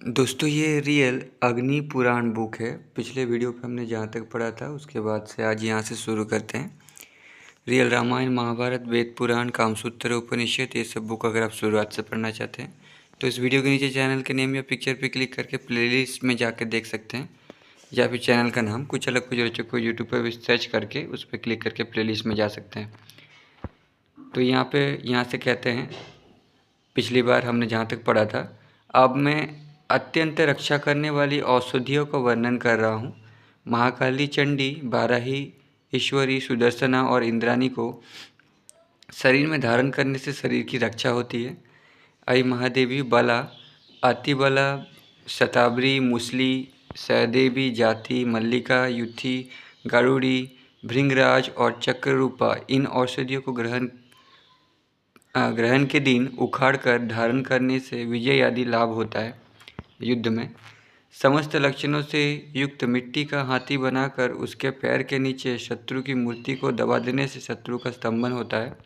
दोस्तों ये रियल अग्नि पुराण बुक है। पिछले वीडियो पे हमने जहाँ तक पढ़ा था उसके बाद से आज यहाँ से शुरू करते हैं। रियल रामायण, महाभारत, वेद पुराण, कामसूत्र, उपनिषद, ये सब बुक अगर आप शुरुआत से पढ़ना चाहते हैं तो इस वीडियो के नीचे चैनल के नेम या पिक्चर पे क्लिक करके प्लेलिस्ट में जाकर देख सकते हैं, या फिर चैनल का नाम कुछ अलग कुछ रोचक को यूट्यूब पर भी सर्च करके उस पर क्लिक करके प्लेलिस्ट में जा सकते हैं। तो यहाँ से कहते हैं, पिछली बार हमने जहाँ तक पढ़ा था, अब मैं अत्यंत रक्षा करने वाली औषधियों का वर्णन कर रहा हूँ। महाकाली, चंडी, बाराही, ईश्वरी, सुदर्शना और इंद्राणी को शरीर में धारण करने से शरीर की रक्षा होती है। आई महादेवी, बला, अतिबला, शतावरी, मुसली, सहदेवी, जाति, मल्लिका, युथी, गरुड़ी, भृंगराज और चक्ररूपा, इन औषधियों को ग्रहण के दिन उखाड़कर धारण करने से विजय आदि लाभ होता है। युद्ध में समस्त लक्षणों से युक्त मिट्टी का हाथी बनाकर उसके पैर के नीचे शत्रु की मूर्ति को दबा देने से शत्रु का स्तंभन होता है।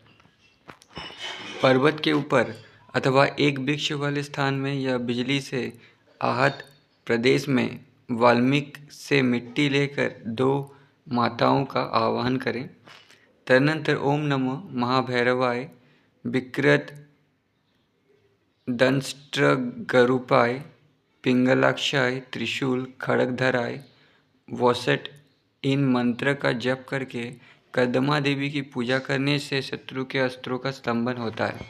पर्वत के ऊपर अथवा एक वृक्ष वाले स्थान में या बिजली से आहत प्रदेश में वाल्मीकि से मिट्टी लेकर 2 माताओं का आवाहन करें। तदनंतर ओम नमो महाभैरवाय, विकृत दंष्ट्रगरूपाय, पिंगलाक्षाय, त्रिशूल खड्गधराय, वॉसट, इन मंत्र का जप करके कदमा देवी की पूजा करने से शत्रु के अस्त्रों का स्तंभन होता है।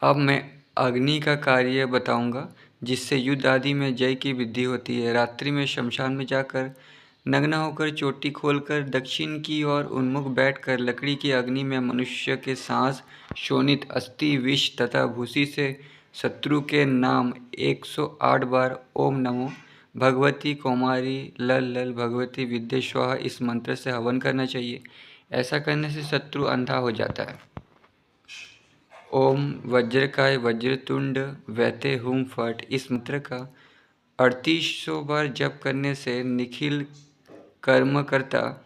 अब मैं अग्नि का कार्य बताऊंगा जिससे युद्ध आदि में जय की वृद्धि होती है। रात्रि में शमशान में जाकर नग्न होकर चोटी खोलकर दक्षिण की ओर उन्मुख बैठकर लकड़ी की अग्नि में मनुष्य के सांस, शोणित, अस्थि, विष तथा भूसी से शत्रु के नाम 108 बार ओम नमो भगवती कौमारी लल लल भगवती विद्ये स्वाहा इस मंत्र से हवन करना चाहिए। ऐसा करने से शत्रु अंधा हो जाता है। ओम वज्रकाय वज्रतुंड वैते हुम फट, इस मंत्र का 3800 बार जप करने से निखिल कर्मकर्ता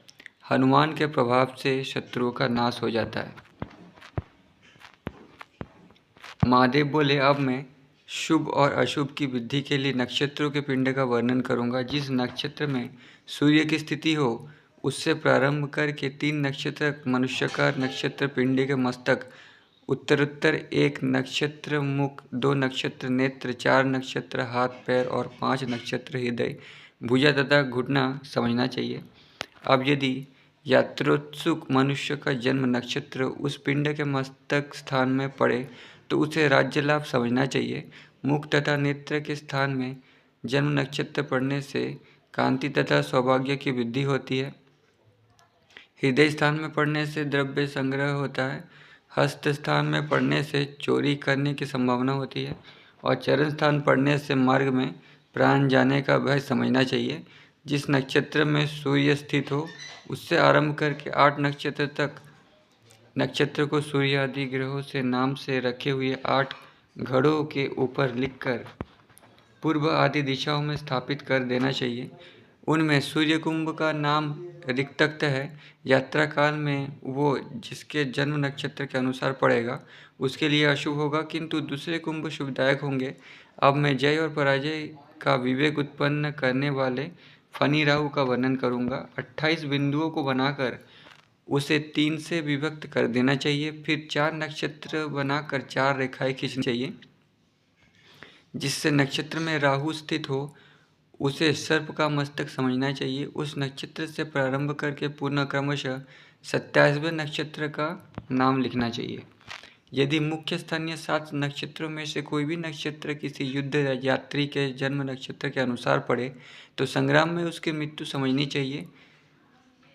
हनुमान के प्रभाव से शत्रुओं का नाश हो जाता है। महादेव बोले, अब मैं शुभ और अशुभ की वृद्धि के लिए नक्षत्रों के पिंड का वर्णन करूंगा। जिस नक्षत्र में सूर्य की स्थिति हो उससे प्रारंभ करके 3 नक्षत्र मनुष्यकार नक्षत्र पिंड के मस्तक, उत्तरोत्तर 1 नक्षत्र मुख, 2 नक्षत्र नेत्र, 4 नक्षत्र हाथ पैर और 5 नक्षत्र हृदय, भुजा तथा घुटना समझना चाहिए। अब यदि यात्रोत्सुक मनुष्य का जन्म नक्षत्र उस पिंड के मस्तक स्थान में पड़े तो उसे राज्य लाभ समझना चाहिए। मुख तथा नेत्र के स्थान में जन्म नक्षत्र पड़ने से कांति तथा सौभाग्य की वृद्धि होती है। हृदय स्थान में पड़ने से द्रव्य संग्रह होता है। हस्त स्थान में पड़ने से चोरी करने की संभावना होती है और चरण स्थान पड़ने से मार्ग में प्राण जाने का भय समझना चाहिए। जिस नक्षत्र में सूर्य स्थित हो उससे आरंभ करके 8 नक्षत्र तक नक्षत्र को सूर्य आदि ग्रहों से नाम से रखे हुए 8 घड़ों के ऊपर लिखकर पूर्व आदि दिशाओं में स्थापित कर देना चाहिए। उनमें सूर्य कुंभ का नाम रिक्तक्त है। यात्रा काल में वो जिसके जन्म नक्षत्र के अनुसार पड़ेगा उसके लिए अशुभ होगा, किंतु दूसरे कुंभ शुभदायक होंगे। अब मैं जय और पराजय का विवेक उत्पन्न करने वाले फनी राहु का वर्णन करूंगा। 28 बिंदुओं को बनाकर उसे 3 से विभक्त कर देना चाहिए। फिर 4 नक्षत्र बनाकर 4 रेखाएं खींचनी चाहिए। जिससे नक्षत्र में राहु स्थित हो उसे सर्प का मस्तक समझना चाहिए। उस नक्षत्र से प्रारंभ करके पुनः क्रमशः 27वें नक्षत्र का नाम लिखना चाहिए। यदि मुख्य स्थानीय 7 नक्षत्रों में से कोई भी नक्षत्र किसी युद्ध यात्री के जन्म नक्षत्र के अनुसार पड़े तो संग्राम में उसकी मृत्यु समझनी चाहिए।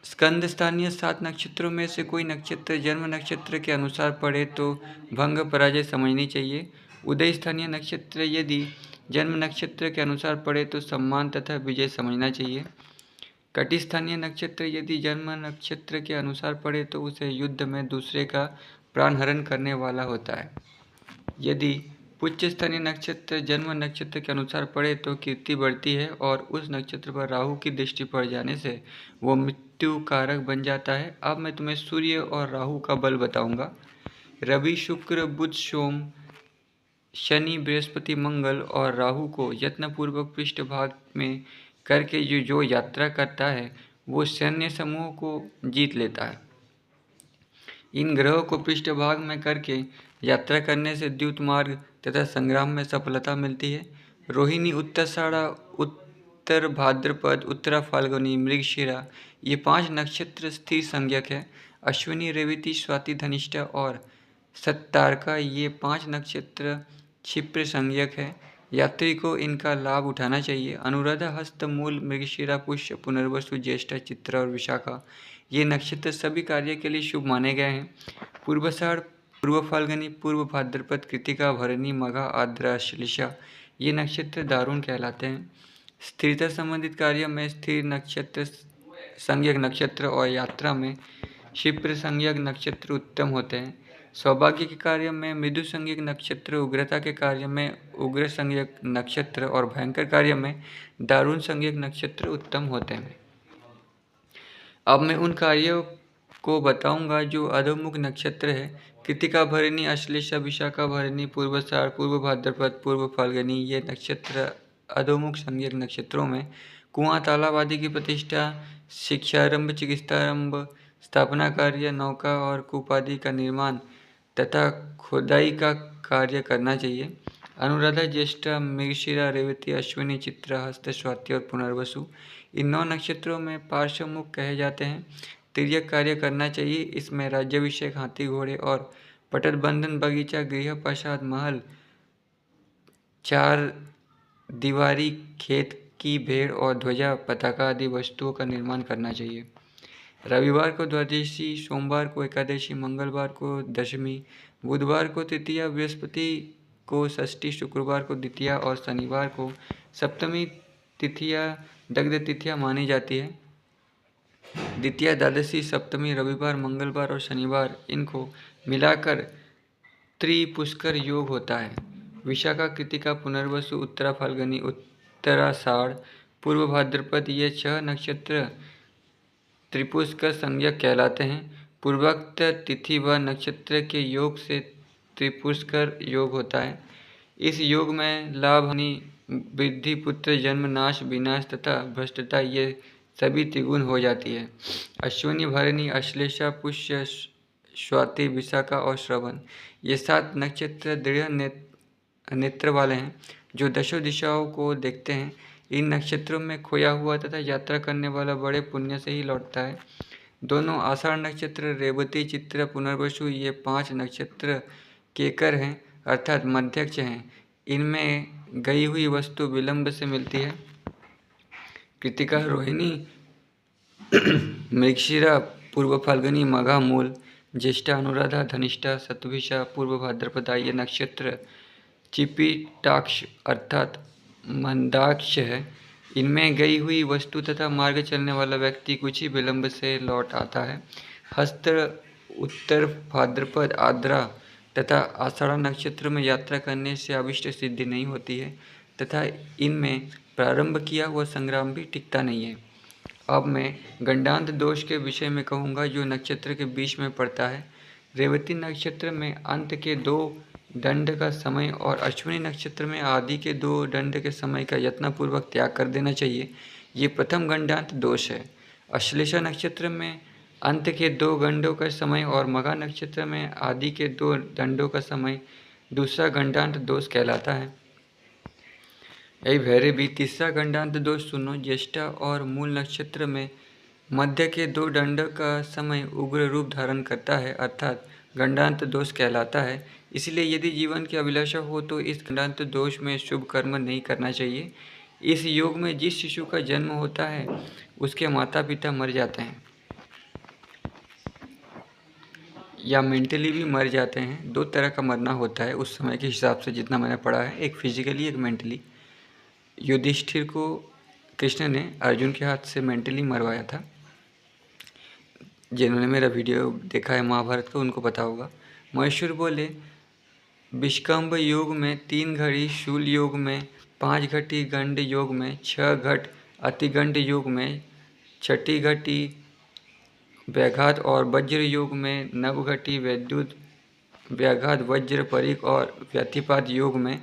स्कंद स्थानीय 7 नक्षत्रों में से कोई नक्षत्र जन्म नक्षत्र के अनुसार पड़े तो भंग पराजय समझनी चाहिए। उदय स्थानीय नक्षत्र यदि जन्म नक्षत्र के अनुसार पड़े तो सम्मान तथा विजय समझना चाहिए। कटी स्थानीय नक्षत्र यदि जन्म नक्षत्र के अनुसार पड़े तो उसे युद्ध में दूसरे का प्राण हरण करने वाला होता है। यदि पुच्छ स्थानीय नक्षत्र जन्म नक्षत्र के अनुसार पड़े तो कीर्ति बढ़ती है और उस नक्षत्र पर राहु की दृष्टि पड़ जाने से वो मृत्यु कारक बन जाता है। अब मैं तुम्हें सूर्य और राहु का बल बताऊंगा। रवि, शुक्र, बुध, सोम, शनि, बृहस्पति, मंगल और राहु को यत्नपूर्वक पृष्ठभाग में करके जो यात्रा करता है वो सैन्य समूह को जीत लेता है। इन ग्रहों को पृष्ठभाग में करके यात्रा करने से द्यूत मार्ग तथा संग्राम में सफलता मिलती है। रोहिणी, उत्तराषाढ़, उत्तर भाद्रपद, उत्तरा फाल्गुनी, मृगशिरा ये 5 नक्षत्र स्थिर संज्ञक है। अश्विनी, रेवती, स्वाति, धनिष्ठा और सत्तारका ये 5 नक्षत्र क्षिप्र संज्ञक है। यात्री को इनका लाभ उठाना चाहिए। अनुराधा, हस्त, मूल, मृगशिरा, पुष्य, पुनर्वसु, ज्येष्ठा, चित्रा और विशाखा ये नक्षत्र सभी कार्य के लिए शुभ माने गए हैं। पूर्वाषाढ़, पूर्व फाल्गुनी, पूर्व भाद्रपद, कृतिका, भरणी, मघा, आद्रा, आश्लेषा ये नक्षत्र दारुण कहलाते हैं। स्थिरता संबंधित कार्य में स्थिर नक्षत्र संज्ञक नक्षत्र और यात्रा में क्षिप्र संज्ञक नक्षत्र उत्तम होते हैं। सौभाग्य के कार्य में मृदु संज्ञक नक्षत्र, उग्रता के कार्य में उग्र संज्ञक नक्षत्र और भयंकर कार्य में दारुण संज्ञक नक्षत्र उत्तम होते हैं। अब मैं उन कार्यों को बताऊंगा जो अधोमुख नक्षत्र है। कृतिका, भरणी, अश्लेषा, विशाखा, भरणी, पूर्वाषाढ़, पूर्व भाद्रपद, पूर्व फाल्गुनी ये नक्षत्र अधोमुख संज्ञक नक्षत्रों में कुआं, तालाब आदि की प्रतिष्ठा, शिक्षारंभ, चिकित्सारंभ, स्थापना कार्य, नौका और कूप आदि का निर्माण तथा खुदाई का कार्य करना चाहिए। अनुराधा, ज्येष्ठा, मृगशिरा, रेवती, अश्विनी, चित्रा, हस्त, स्वाति और पुनर्वसु इन 9 नक्षत्रों में पार्श्वमुख कहे जाते हैं। तिर्यक कार्य करना चाहिए। इसमें राज्याभिषेक, हाथी घोड़े और पटल बंधन, बगीचा, गृह, प्रसाद, महल, 4 दीवारी, खेत की भेड़ और ध्वजा, पताका आदि वस्तुओं का निर्माण करना चाहिए। रविवार को द्वादशी, सोमवार को एकादशी, मंगलवार को दशमी, बुधवार को तृतीया, बृहस्पति को षष्ठी, शुक्रवार को द्वितीया और शनिवार को सप्तमी तिथियां दग्ध तिथियां मानी जाती है। द्वितीया, द्वादशी, सप्तमी, रविवार, मंगलवार और शनिवार इनको मिलाकर त्रिपुष्कर योग होता है। विशाखा, कृतिका, पुनर्वसु, उत्तरा फाल्गुनी, उत्तराषाढ़, पूर्व भाद्रपद ये 6 नक्षत्र त्रिपुष्कर संज्ञक कहलाते हैं। पूर्वोक्त तिथि व नक्षत्र के योग से त्रिपुष्कर योग होता है। इस योग में लाभ, हानि, वृद्धि, पुत्र, जन्म, नाश, विनाश तथा भ्रष्टता ये सभी त्रिगुण हो जाती है। अश्विनी, भरणी, अश्लेषा, पुष्य, स्वाति, विशाखा और श्रवण ये 7 नक्षत्र दृढ़ नेत्र वाले हैं जो दशों दिशाओं को देखते हैं। इन नक्षत्रों में खोया हुआ तथा यात्रा करने वाला बड़े पुण्य से ही लौटता है। दोनों आषाढ़ नक्षत्र, रेवती, चित्रा, पुनर्वसु ये 5 नक्षत्र केकर हैं अर्थात मध्यक्ष हैं। इनमें गई हुई वस्तु विलंब से मिलती है। कृतिका, रोहिणी, मृगशिरा, पूर्व फाल्गुनी, मघा, मूल, ज्येष्ठा, अनुराधा, धनिष्ठा, शतभिषा, पूर्व भाद्रपदा ये नक्षत्र चिपिटाक्ष अर्थात मंदाक्ष है। इनमें गई हुई वस्तु तथा मार्ग चलने वाला व्यक्ति कुछ ही विलंब से लौट आता है। हस्त, उत्तर भाद्रपद, आद्रा तथा आषाढ़ नक्षत्र में यात्रा करने से अभिष्ट सिद्धि नहीं होती है तथा इनमें प्रारंभ किया हुआ संग्राम भी टिकता नहीं है। अब मैं गंडांत दोष के विषय में कहूँगा जो नक्षत्र के बीच में पड़ता है। रेवती नक्षत्र में अंत के 2 दंड का समय और अश्विनी नक्षत्र में आदि के 2 दंड के समय का यत्नपूर्वक त्याग कर देना चाहिए। ये प्रथम गंडांत दोष है। अश्लेषा नक्षत्र में अंत के 2 गंडों का समय और मघा नक्षत्र में आदि के 2 दंडों का समय दूसरा गंडांत दोष कहलाता है। यही भैरे भी तीसरा गंडांत दोष सुनो। ज्येष्ठा और मूल नक्षत्र में मध्य के 2 दंड का समय उग्र रूप धारण करता है अर्थात गंडांत दोष कहलाता है। इसलिए यदि जीवन की अभिलाषा हो तो इस गंडांत दोष में शुभ कर्म नहीं करना चाहिए। इस योग में जिस शिशु का जन्म होता है उसके माता पिता मर जाते हैं या मेंटली भी मर जाते हैं। 2 तरह का मरना होता है उस समय के हिसाब से जितना मैंने पढ़ा है, एक फिजिकली एक मेंटली। युधिष्ठिर को कृष्ण ने अर्जुन के हाथ से मेंटली मरवाया था। जिन्होंने मेरा वीडियो देखा है महाभारत का उनको पता होगा। महेश्वर बोले विष्कंभ योग में 3 घड़ी, शूल योग में 5 घटी, गंड योग में 6 घट, अतिगंड योग में 6 घटी, व्याघात और वज्र योग में 9 घटी, वैद्युत व्याघात, वज्र, परिक और व्यतिपात योग में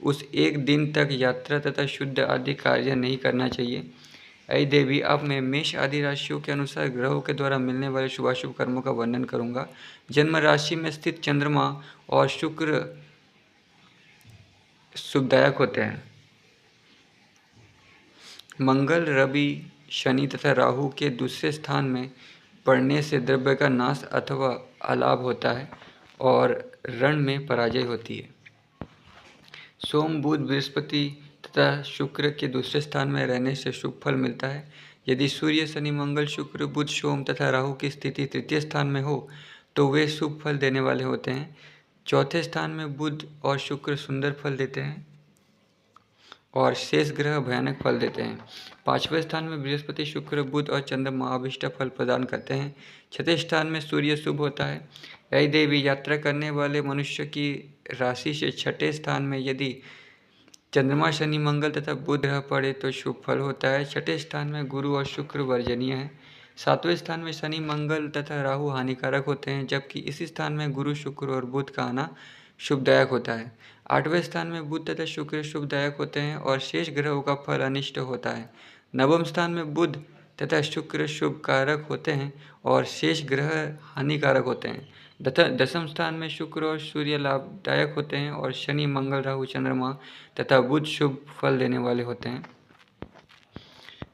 उस एक दिन तक यात्रा तथा शुद्ध आदि कार्य नहीं करना चाहिए। ऐ देवी, अब मैं मेष आदि राशियों के अनुसार ग्रहों के द्वारा मिलने वाले शुभाशुभ कर्मों का वर्णन करूंगा। जन्म राशि में स्थित चंद्रमा और शुक्र शुभदायक होते हैं। मंगल, रवि, शनि तथा राहु के दूसरे स्थान में पड़ने से द्रव्य का नाश अथवा अलाभ होता है और रण में पराजय होती है। सोम, बुध, बृहस्पति तथा शुक्र के दूसरे स्थान में रहने से शुभ फल मिलता है। यदि सूर्य, शनि, मंगल, शुक्र, बुध, सोम तथा राहु की स्थिति तृतीय स्थान में हो तो वे शुभ फल देने वाले होते हैं। चौथे स्थान में बुध और शुक्र सुंदर फल देते हैं और शेष ग्रह भयानक फल देते हैं। पांचवें स्थान में बृहस्पति, शुक्र, बुध और चंद्रमा अभिष्ट फल प्रदान करते हैं। छठे स्थान में सूर्य शुभ होता है। ऐ देवी, यात्रा करने वाले मनुष्य की राशि से छठे स्थान में यदि चंद्रमा, शनि, मंगल तथा बुध ग्रह पड़े तो शुभ फल होता है। छठे स्थान में गुरु और शुक्र वर्जनीय है। सातवें स्थान में शनि, मंगल तथा राहु हानिकारक होते हैं, जबकि इसी स्थान में गुरु, शुक्र और बुध का आना शुभदायक होता है। आठवें स्थान में बुध तथा शुक्र शुभदायक होते हैं और शेष ग्रहों का फल अनिष्ट होता है। नवम स्थान में बुध तथा शुक्र शुभकारक होते हैं और शेष ग्रह हानिकारक होते हैं। दसम स्थान में शुक्र और सूर्य लाभदायक होते हैं और शनि, मंगल, राहु, चंद्रमा तथा बुध शुभ फल देने वाले होते हैं।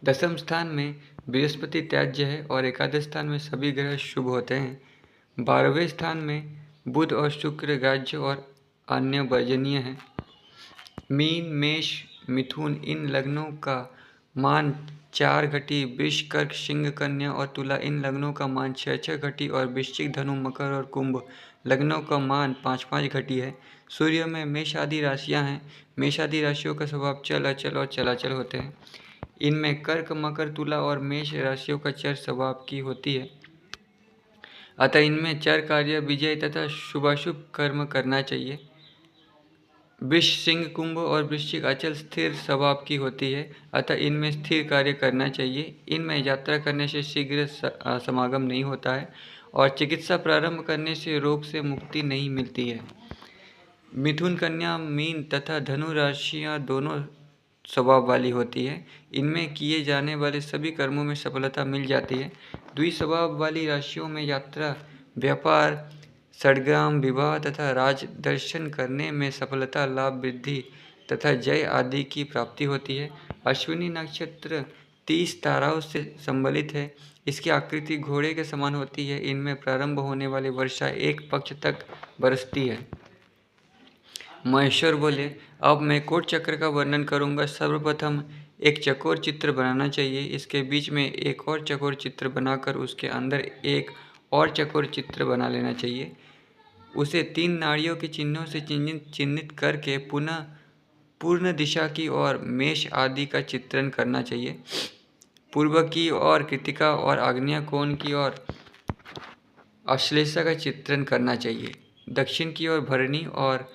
दसम स्थान में बृहस्पति त्याज्य है और एकादश स्थान में सभी ग्रह शुभ होते हैं। 12वें स्थान में बुध और शुक्र गाज्य और अन्य वर्जनीय है। मीन, मेष, मिथुन इन लग्नों का मान 4 घटी, वृष, कर्क, सिंह, कन्या और तुला इन लग्नों का मान 6 घटी और वृश्चिक, धनु, मकर और कुंभ लग्नों का मान 5 घटी है। सूर्य में मेष आदि राशियां हैं। मेष आदि राशियों का स्वभाव चल, अचल और चलाचल होते हैं। इनमें कर्क, मकर, तुला और मेष राशियों का चर स्वभाव की होती है, अतः इनमें चर कार्य, विजय तथा शुभाशुभ कर्म करना चाहिए। वृष, सिंह, कुंभ और वृश्चिक अचल स्थिर स्वभाव की होती है, अतः इनमें स्थिर कार्य करना चाहिए। इनमें यात्रा करने से शीघ्र समागम नहीं होता है और चिकित्सा प्रारंभ करने से रोग से मुक्ति नहीं मिलती है। मिथुन, कन्या, मीन तथा धनु राशियाँ दोनों स्वभाव वाली होती है। इनमें किए जाने वाले सभी कर्मों में सफलता मिल जाती है। द्विस्वभाव वाली राशियों में यात्रा, व्यापार, सड़ग्राम, विवाह तथा राज दर्शन करने में सफलता, लाभ, वृद्धि तथा जय आदि की प्राप्ति होती है। अश्विनी नक्षत्र 30 ताराओं से संबलित है। इसकी आकृति घोड़े के समान होती है। इनमें प्रारंभ होने वाली वर्षा एक पक्ष तक बरसती है। महेश्वर बोले, अब मैं कोट चक्र का वर्णन करूंगा। सर्वप्रथम एक चकोर चित्र बनाना चाहिए। इसके बीच में एक और चकोर चित्र बनाकर उसके अंदर एक और चकोर चित्र बना लेना चाहिए। उसे 3 नाड़ियों के चिन्हों से चिन्हित करके पुनः पूर्ण दिशा की ओर मेष आदि का चित्रण करना चाहिए। पूर्व की ओर कृतिका और आग्नेय कोण की ओर अश्लेषा का चित्रण करना चाहिए। दक्षिण की ओर भरणी और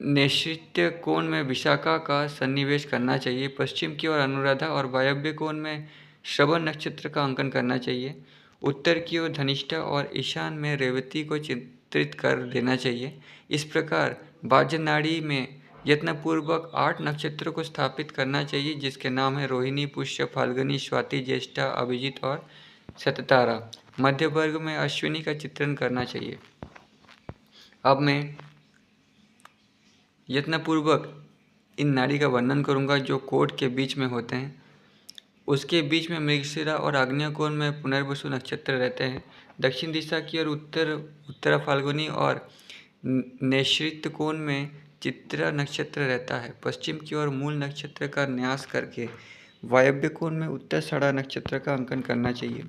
नैऋत्य कोण में विशाखा का सन्निवेश करना चाहिए। पश्चिम की ओर अनुराधा और वायव्य कोण में श्रवण नक्षत्र का अंकन करना चाहिए। उत्तर की ओर धनिष्ठा और ईशान में रेवती को चित्रित कर देना चाहिए। इस प्रकार बाह्य नाड़ी में यत्नपूर्वक 8 नक्षत्रों को स्थापित करना चाहिए, जिसके नाम है रोहिणी, पुष्य, फाल्गुनी, स्वाति, ज्येष्ठा, अभिजीत और शततारा। मध्य वर्ग में अश्विनी का चित्रण करना चाहिए। अब मैं यत्नपूर्वक इन नाड़ी का वर्णन करूंगा जो कोट के बीच में होते हैं। उसके बीच में मृगशिरा और आग्नेय कोण में पुनर्वसु नक्षत्र रहते हैं। दक्षिण दिशा की ओर उत्तरा फाल्गुनी और नैऋत्य कोण में चित्रा नक्षत्र रहता है। पश्चिम की ओर मूल नक्षत्र का न्यास करके वायव्य कोण में उत्तराषाढ़ा नक्षत्र का अंकन करना चाहिए।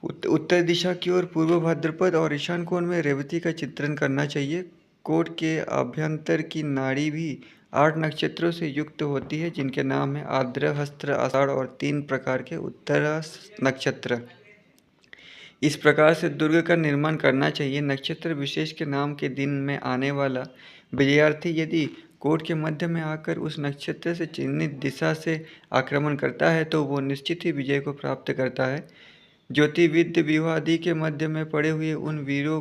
उत्तर दिशा की ओर पूर्व भाद्रपद और ईशान कोण में रेवती का चित्रण करना चाहिए। कोट के अभ्यंतर की नाड़ी भी 8 नक्षत्रों से युक्त होती है, जिनके नाम है आर्द्र, हस्त्र, आषाढ़ और 3 प्रकार के उत्तर नक्षत्र। इस प्रकार से दुर्ग का निर्माण करना चाहिए। नक्षत्र विशेष के नाम के दिन में आने वाला विजयार्थी यदि कोट के मध्य में आकर उस नक्षत्र से चिन्हित दिशा से आक्रमण करता है तो वो निश्चित ही विजय को प्राप्त करता है। ज्योतिर्विद्य व्यूहादि के मध्य में पड़े हुए उन वीरों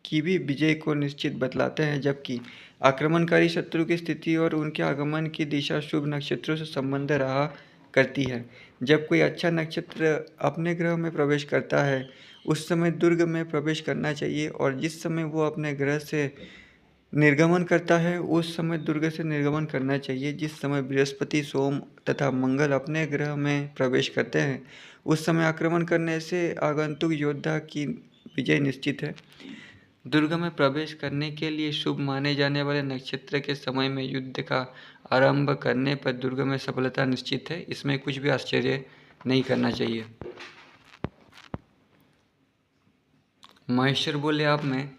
की भी विजय को निश्चित बतलाते हैं, जबकि आक्रमणकारी शत्रु की स्थिति और उनके आगमन की दिशा शुभ नक्षत्रों से संबंध रहा करती है। जब कोई अच्छा नक्षत्र अपने ग्रह में प्रवेश करता है उस समय दुर्ग में प्रवेश करना चाहिए, और जिस समय वो अपने ग्रह से निर्गमन करता है उस समय दुर्ग से निर्गमन करना चाहिए। जिस समय बृहस्पति, सोम तथा मंगल अपने ग्रह में प्रवेश करते हैं उस समय आक्रमण करने से आगंतुक योद्धा की विजय निश्चित है। दुर्ग में प्रवेश करने के लिए शुभ माने जाने वाले नक्षत्र के समय में युद्ध का आरंभ करने पर दुर्ग में सफलता निश्चित है। इसमें कुछ भी आश्चर्य नहीं करना चाहिए। महेश्वर बोले, अब मैं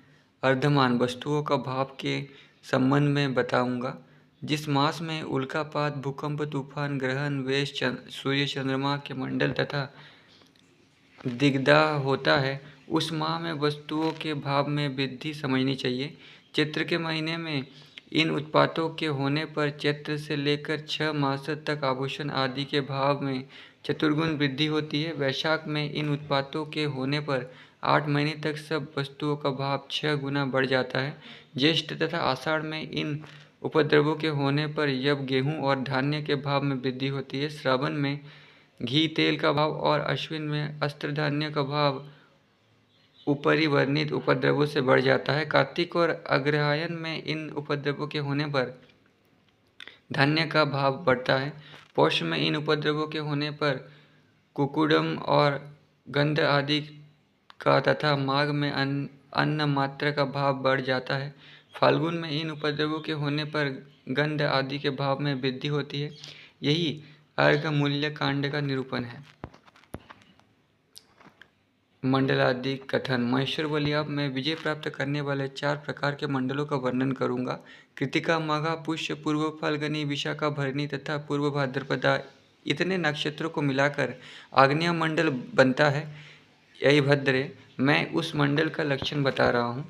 अर्धमान वस्तुओं का भाव के संबंध में बताऊंगा। जिस मास में उल्कापात, भूकंप, तूफान, ग्रहण, वेश, सूर्य चंद्रमा के मंडल तथा दिग्दाह होता है उस माह में वस्तुओं के भाव में वृद्धि समझनी चाहिए। चैत्र के महीने में इन उत्पातों के होने पर चैत्र से लेकर 6 मास तक आभूषण आदि के भाव में चतुर्गुण वृद्धि होती है। वैशाख में इन उत्पातों के होने पर 8 महीने तक सब वस्तुओं का भाव 6 गुना बढ़ जाता है। ज्येष्ठ तथा आषाढ़ में इन उपद्रवों के होने पर जब गेहूं और धान्य के भाव में वृद्धि होती है। श्रावण में घी तेल का भाव और अश्विन में अस्त्र धान्य का भाव ऊपरी वर्णित उपद्रवों से बढ़ जाता है। कार्तिक और अग्रहायण में इन उपद्रवों के होने पर धान्य का भाव बढ़ता है। पौष में इन उपद्रवों के होने पर कुकुडम और गंध आदि का तथा माघ में अन्न मात्रा का भाव बढ़ जाता है। फाल्गुन में इन उपद्रवों के होने पर गंध आदि के भाव में वृद्धि होती है। यही अर्घ मूल्य कांड का निरूपण है। मंडलादि कथन। महेश्वर बोली, अब मैं विजय प्राप्त करने वाले 4 प्रकार के मंडलों का वर्णन करूंगा। कृतिका, माघा, पुष्य, पूर्व फाल्गुनी, विशाखा, भरणी तथा पूर्व भाद्रपदा, इतने नक्षत्रों को मिलाकर आग्नेय मंडल बनता है। यही भद्रे, मैं उस मंडल का लक्षण बता रहा हूँ।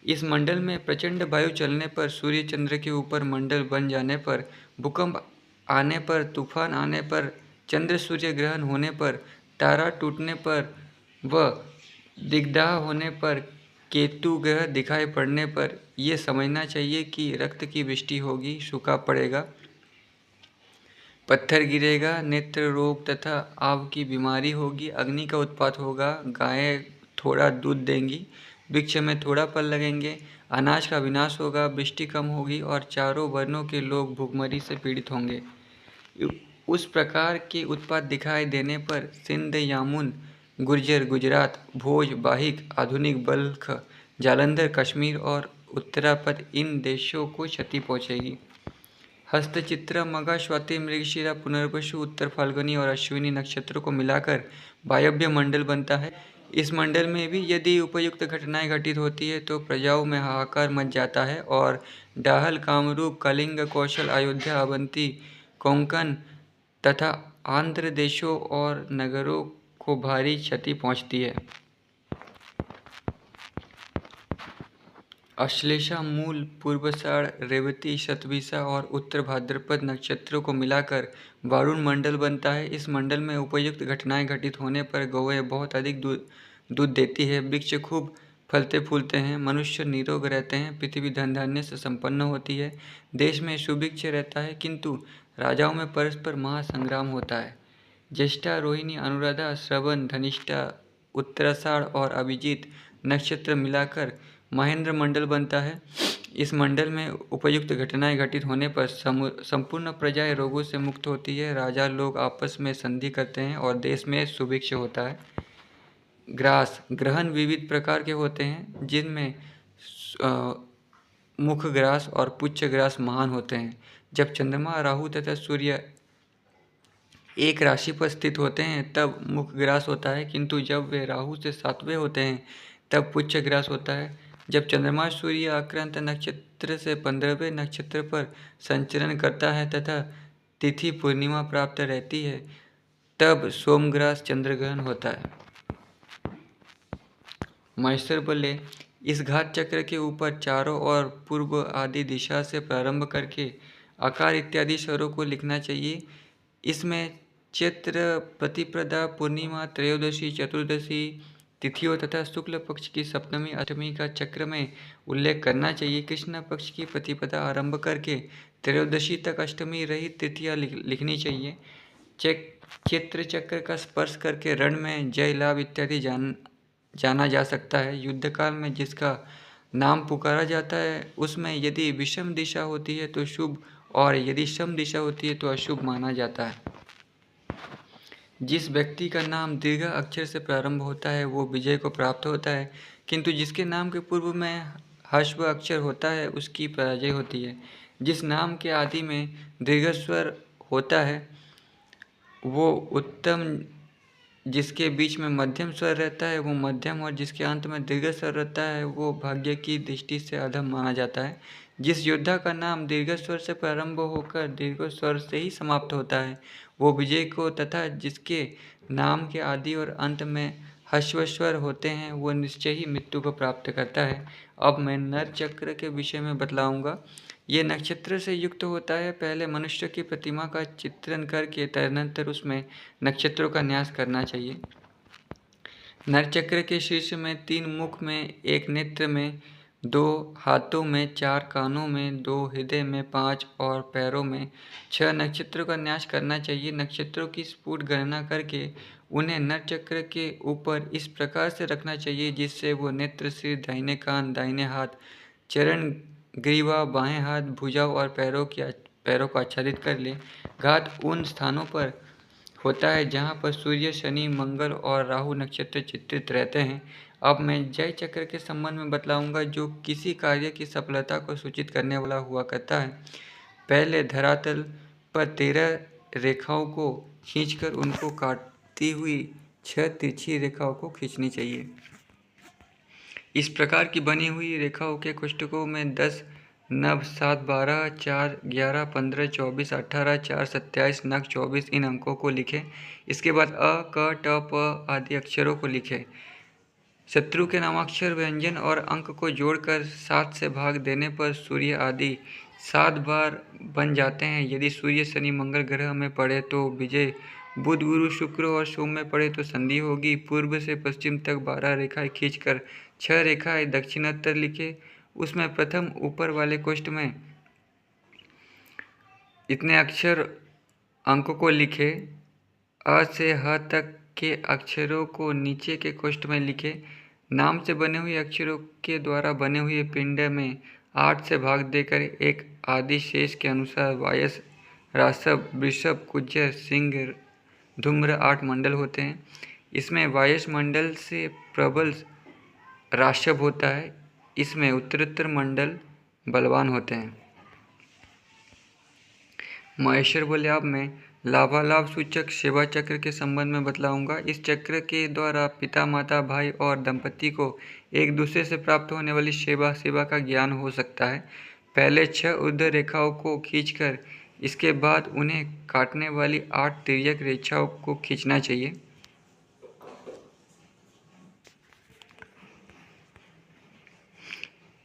इस मंडल में प्रचंड वायु चलने पर, सूर्य चंद्र के ऊपर मंडल बन जाने पर, भूकंप आने पर, तूफान आने पर, चंद्र सूर्य ग्रहण होने पर, तारा टूटने पर व दिग्दाह होने पर, केतु ग्रह दिखाई पड़ने पर यह समझना चाहिए कि रक्त की वृष्टि होगी, सूखा पड़ेगा, पत्थर गिरेगा, नेत्र रोग तथा आव की बीमारी होगी, अग्नि का उत्पात होगा, गायें थोड़ा दूध देंगी, वृक्ष में थोड़ा फल लगेंगे, अनाज का विनाश होगा, वृष्टि कम होगी और चारों वर्णों के लोग भूखमरी से पीड़ित होंगे। उस प्रकार के उत्पात दिखाई देने पर सिंध, यामुन, गुर्जर, गुजरात, भोज, बाहिक, आधुनिक बल्ख, जालंधर, कश्मीर और उत्तरापद, इन देशों को क्षति पहुँचेगी। हस्तचित्र, मघा, स्वाति, मृगशिरा, पुनर्वसु, उत्तर फाल्गुनी और अश्विनी नक्षत्रों को मिलाकर वायव्य मंडल बनता है। इस मंडल में भी यदि उपयुक्त घटनाएं घटित होती है तो प्रजाओं में हाहाकार मच जाता है और डाहल, कामरूप, कलिंग, कौशल, अयोध्या, अवंती, कोंकण तथा आंध्र देशों और नगरों को भारी क्षति पहुंचती है। अश्लेषा, मूल, पूर्वाषाढ़, रेवती, शतभिषा और उत्तर भाद्रपद नक्षत्रों को मिलाकर वारुण मंडल बनता है। इस मंडल में उपयुक्त घटनाएं घटित होने पर गौएं बहुत अधिक दूध देती है, वृक्ष खूब फलते फूलते हैं, मनुष्य निरोग रहते हैं, पृथ्वी धन धान्य से संपन्न होती है, देश में सुभिक्ष रहता है, किंतु राजाओं में परस्पर महासंग्राम होता है। ज्येष्ठा, रोहिणी, अनुराधा, श्रवण, धनिष्ठा, उत्तराषाढ़ और अभिजीत नक्षत्र मिलाकर महेंद्र मंडल बनता है। इस मंडल में उपयुक्त घटनाएं घटित होने पर संपूर्ण प्रजाएं रोगों से मुक्त होती है, राजा लोग आपस में संधि करते हैं और देश में सुभिक्ष होता है। ग्रास, ग्रहण विविध प्रकार के होते हैं, जिनमें मुख ग्रास और पुच्छ ग्रास महान होते हैं। जब चंद्रमा, राहु तथा सूर्य एक राशि पर स्थित होते हैं तब मुख ग्रास होता है, किंतु जब वे राहु से 7वें होते हैं तब पुच्छ ग्रास होता है। जब चंद्रमा सूर्य आक्रांत नक्षत्र से 15वें नक्षत्र पर संचरण करता है तथा तिथि पूर्णिमा प्राप्त रहती है तब सोमग्रास चंद्रग्रहण होता है। महेश्वर बोले, इस घात चक्र के ऊपर चारों ओर पूर्व आदि दिशा से प्रारंभ करके आकार इत्यादि स्वरों को लिखना चाहिए। इसमें चैत्र प्रतिपदा, पूर्णिमा, त्रयोदशी, चतुर्दशी तिथियों तथा शुक्ल पक्ष की सप्तमी अष्टमी का चक्र में उल्लेख करना चाहिए। कृष्ण पक्ष की प्रतिपदा आरंभ करके त्रयोदशी तक अष्टमी रहित तिथियां लिखनी चाहिए। चैत्र चक्र का स्पर्श करके रण में जय लाभ इत्यादि जाना जा सकता है। युद्ध काल में जिसका नाम पुकारा जाता है उसमें यदि विषम दिशा होती है तो शुभ और यदि सम दिशा होती है तो अशुभ माना जाता है। जिस व्यक्ति का नाम दीर्घ अक्षर से प्रारंभ होता है वो विजय को प्राप्त होता है, किंतु जिसके नाम के पूर्व में ह्रस्व अक्षर होता है उसकी पराजय होती है। जिस नाम के आदि में दीर्घ स्वर होता है वो उत्तम, जिसके बीच में मध्यम स्वर रहता है वो मध्यम और जिसके अंत में दीर्घ स्वर रहता है वो भाग्य की दृष्टि से अधम माना जाता है। जिस योद्धा का नाम दीर्घ स्वर से प्रारंभ होकर दीर्घ स्वर से ही समाप्त होता है वो विजय को, तथा जिसके नाम के आदि और अंत में ह्रस्व स्वर होते हैं वो निश्चय ही मृत्यु को प्राप्त करता है। अब मैं नर चक्र के विषय में बतलाऊंगा। ये नक्षत्र से युक्त होता है। पहले मनुष्य की प्रतिमा का चित्रण करके तदनंतर उसमें नक्षत्रों का न्यास करना चाहिए। नर चक्र के शीर्ष में 3 मुख में, 1 नेत्र में, 2 हाथों में, 4 कानों में, 2 हृदय में, 5 और पैरों में 6 नक्षत्रों का न्यास करना चाहिए। नक्षत्रों की स्फुट गणना करके उन्हें नर चक्र के ऊपर इस प्रकार से रखना चाहिए जिससे वो नेत्र, सिर, दाहिने कान, दाहिने हाथ, चरण, ग्रीवा, बाएं हाथ, भुजाओं और पैरों को आच्छादित कर ले। घात उन स्थानों पर होता है जहाँ पर सूर्य, शनि, मंगल और राहु नक्षत्र चित्रित रहते हैं। अब मैं जय चक्र के संबंध में बतलाऊंगा जो किसी कार्य की सफलता को सूचित करने वाला हुआ करता है। पहले धरातल पर 13 रेखाओं को खींचकर उनको काटती हुई 6 तिरछी रेखाओं को खींचनी चाहिए। इस प्रकार की बनी हुई रेखाओं के कोष्ठकों में 10, 9, 7, 12, 4, 11, 15, 24, 18, 4, 27, नग 24 इन अंकों को लिखें। इसके बाद अ, क, ट, प आदि अक्षरों को लिखें। शत्रु के नामाक्षर, व्यंजन और अंक को जोड़कर 7 से भाग देने पर सूर्य आदि 7 बार बन जाते हैं। यदि सूर्य, शनि, मंगल ग्रह में पड़े तो विजय, बुध, गुरु, शुक्र और सोम में पड़े तो संधि होगी। पूर्व से पश्चिम तक 12 रेखाएं खींचकर 6 रेखाएं दक्षिणात्तर लिखे। उसमें प्रथम ऊपर वाले कोष्ठ में इतने अक्षर अंक को लिखे। अ से ह तक के अक्षरों को नीचे के कोष्ठ में लिखे। नाम से बने हुए अक्षरों के द्वारा बने हुए पिंड में 8 से भाग देकर एक आदि शेष के अनुसार वायस, रासव, वृषभ, कुजर, सिंह, धूम्र 8 मंडल होते हैं। इसमें वायस मंडल से प्रबल राशव होता है। इसमें उत्तरोत्तर मंडल बलवान होते हैं। महेश्वर बोले अब मैं लाभालाभ सूचक सेवा चक्र के संबंध में बतलाऊंगा। इस चक्र के द्वारा पिता, माता, भाई और दंपति को एक दूसरे से प्राप्त होने वाली सेवा का ज्ञान हो सकता है। पहले 6 ऊर्ध्व रेखाओं को खींचकर इसके बाद उन्हें काटने वाली 8 तिर्यक रेखाओं को खींचना चाहिए।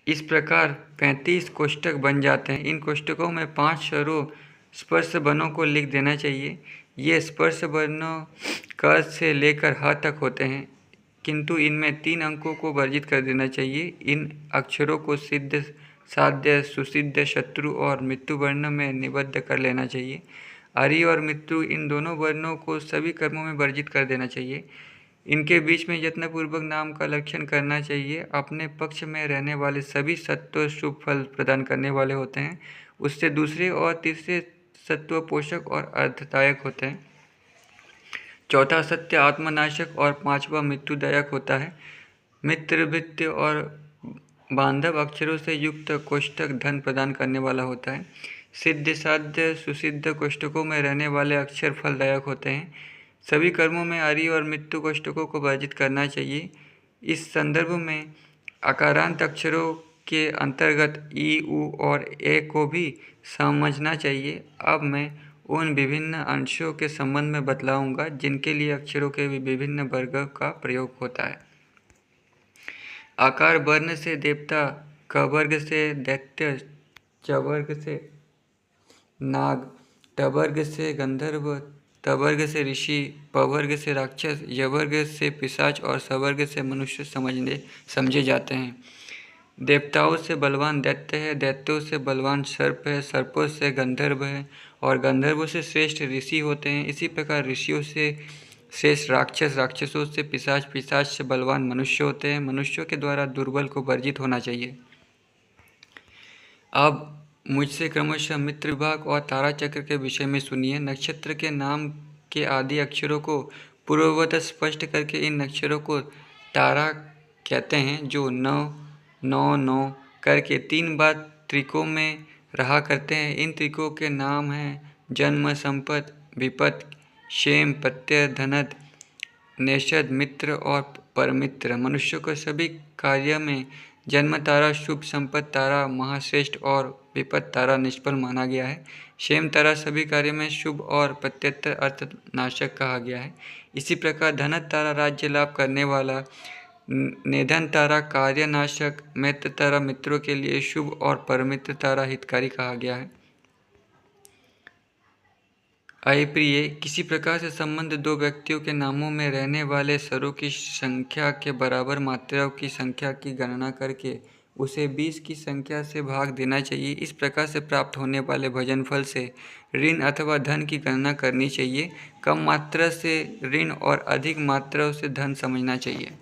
इस प्रकार 35 कोष्ठक बन जाते हैं। इन कोष्ठकों में 5 स्वरों स्पर्श वर्णों को लिख देना चाहिए। ये स्पर्श वर्णों क से लेकर ह तक होते हैं, किंतु इनमें 3 अंकों को वर्जित कर देना चाहिए। इन अक्षरों को सिद्ध, साध्य, सुसिद्ध, शत्रु और मृत्यु वर्ण में निबद्ध कर लेना चाहिए। आर्य और मृत्यु इन दोनों वर्णों को सभी कर्मों में वर्जित कर देना चाहिए। इनके बीच में यत्नपूर्वक नाम का लक्षण करना चाहिए। अपने पक्ष में रहने वाले सभी सत्व शुभ फल प्रदान करने वाले होते हैं। उससे दूसरे और तीसरे सत्व पोषक और अर्थदायक होते हैं। चौथा सत्य आत्मनाशक और 5वां मृत्युदायक होता है। मित्र, भृत्य और बांधव अक्षरों से युक्त कोष्ठक धन प्रदान करने वाला होता है। सिद्ध, साध्य, सुसिद्ध कोष्ठकों में रहने वाले अक्षर फलदायक होते हैं। सभी कर्मों में आर्य और मृत्यु कोष्ठकों को वर्जित करना चाहिए। इस संदर्भ में अकारांत अक्षरों के अंतर्गत ई, उ और ए को भी समझना चाहिए। अब मैं उन विभिन्न अंशों के संबंध में बतलाऊंगा जिनके लिए अक्षरों के विभिन्न वर्गों का प्रयोग होता है। आकार वर्ण से देवता, क वर्ग से दैत्य, च वर्ग से नाग, ट वर्ग से गंधर्व, त तवर्ग से ऋषि, पवर्ग से राक्षस, यवर्ग से पिशाच और सवर्ग से मनुष्य समझे जाते हैं। देवताओं से बलवान दैत्य है, दैत्यों से बलवान सर्प है, सर्पों से गंधर्व है और गंधर्वों से श्रेष्ठ ऋषि होते हैं। इसी प्रकार ऋषियों से श्रेष्ठ राक्षस, राक्षसों से पिशाच, पिशाच से बलवान मनुष्य होते हैं। मनुष्यों के द्वारा दुर्बल को वर्जित होना चाहिए। अब मुझसे क्रमशः मित्र विभाग और तारा चक्र के विषय में सुनिए। नक्षत्र के नाम के आदि अक्षरों को पूर्ववत स्पष्ट करके इन अक्षरों को तारा कहते हैं, जो 9 करके 3 बार त्रिकों में रहा करते हैं। इन त्रिकों के नाम हैं जन्म, संपत, विपत, क्षेम, प्रत्यय, धनत, नेषद, मित्र और परमित्र। मनुष्य को सभी कार्य में जन्म तारा शुभ, संपत तारा महाश्रेष्ठ और विपत तारा निष्फल माना गया है। क्षेम तारा सभी कार्य में शुभ और प्रत्यय अर्थनाशक कहा गया है। इसी प्रकार धनत तारा राज्य लाभ करने वाला, निधन तारा कार्यनाशक, मित्र तारा मित्रों के लिए शुभ और परमित्र तारा हितकारी कहा गया है। अप्रिय, किसी प्रकार से संबंध दो व्यक्तियों के नामों में रहने वाले स्वरों की संख्या के बराबर मात्राओं की संख्या की गणना करके उसे 20 की संख्या से भाग देना चाहिए। इस प्रकार से प्राप्त होने वाले भजनफल से ऋण अथवा धन की गणना करनी चाहिए। कम मात्रा से ऋण और अधिक मात्रा से धन समझना चाहिए।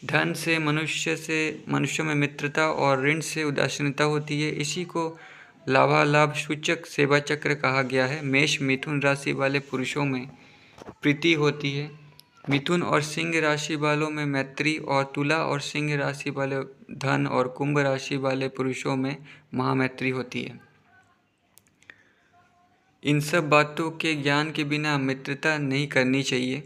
धन से मनुष्यों में मित्रता और ऋण से उदासीनता होती है। इसी को लाभालाभ सूचक सेवा चक्र कहा गया है। मेष मिथुन राशि वाले पुरुषों में प्रीति होती है। मिथुन और सिंह राशि वालों में मैत्री और तुला और सिंह राशि वाले धन और कुंभ राशि वाले पुरुषों में महामैत्री होती है। इन सब बातों के ज्ञान के बिना मित्रता नहीं करनी चाहिए।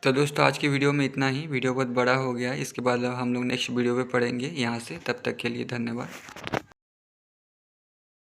तो दोस्तों आज की वीडियो में इतना ही। वीडियो बहुत बड़ा हो गया है, इसके बाद हम लोग नेक्स्ट वीडियो में पढ़ेंगे यहाँ से। तब तक के लिए धन्यवाद।